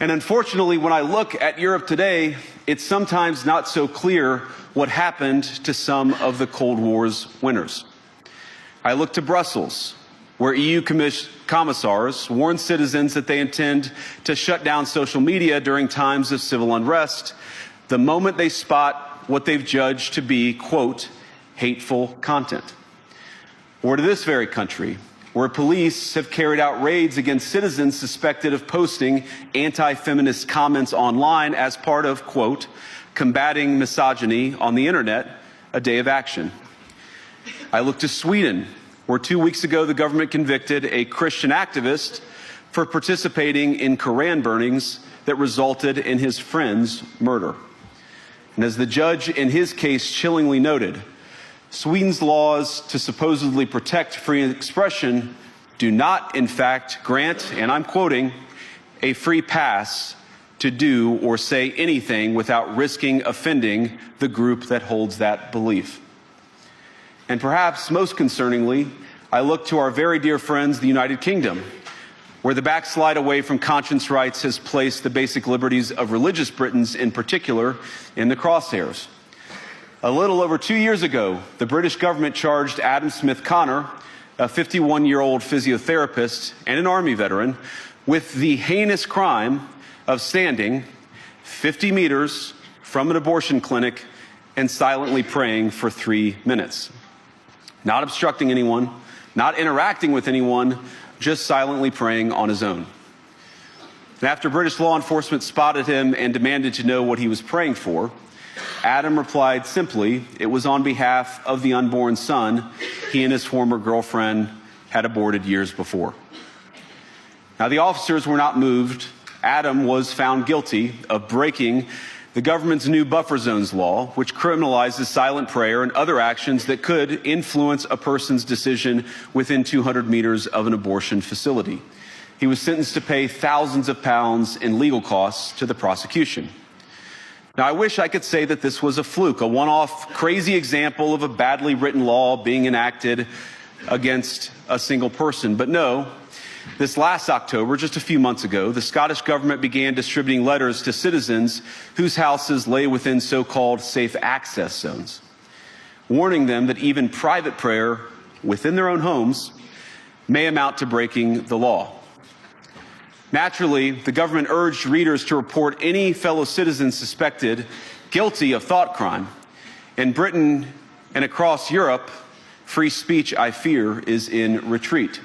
And unfortunately, when I look at Europe today, it's sometimes not so clear what happened to some of the Cold War's winners. I look to Brussels, where EU commissars warn citizens that they intend to shut down social media during times of civil unrest the moment they spot what they've judged to be, quote, hateful content. Or to this very country, where police have carried out raids against citizens suspected of posting anti-feminist comments online as part of, quote, combating misogyny on the internet, a day of action. I look to Sweden, where 2 weeks ago the government convicted a Christian activist for participating in Koran burnings that resulted in his friend's murder. And as the judge in his case chillingly noted, Sweden's laws to supposedly protect free expression do not, in fact, grant, and I'm quoting, a free pass to do or say anything without risking offending the group that holds that belief. And perhaps most concerningly, I look to our very dear friends, the United Kingdom, where the backslide away from conscience rights has placed the basic liberties of religious Britons in particular in the crosshairs. A little over 2 years ago, the British government charged Adam Smith Connor, a 51-year-old physiotherapist and an Army veteran, with the heinous crime of standing 50 meters from an abortion clinic and silently praying for 3 minutes. Not obstructing anyone, not interacting with anyone, just silently praying on his own. And after British law enforcement spotted him and demanded to know what he was praying for, Adam replied simply, it was on behalf of the unborn son he and his former girlfriend had aborted years before. Now, the officers were not moved. Adam was found guilty of breaking the government's new buffer zones law, which criminalizes silent prayer and other actions that could influence a person's decision within 200 meters of an abortion facility. He was sentenced to pay thousands of pounds in legal costs to the prosecution. Now, I wish I could say that this was a fluke, a one-off crazy example of a badly written law being enacted against a single person. But no, this last October, just a few months ago, the Scottish government began distributing letters to citizens whose houses lay within so-called safe access zones, warning them that even private prayer within their own homes may amount to breaking the law. Naturally, the government urged readers to report any fellow citizens suspected guilty of thought crime. In Britain and across Europe, free speech, I fear, is in retreat.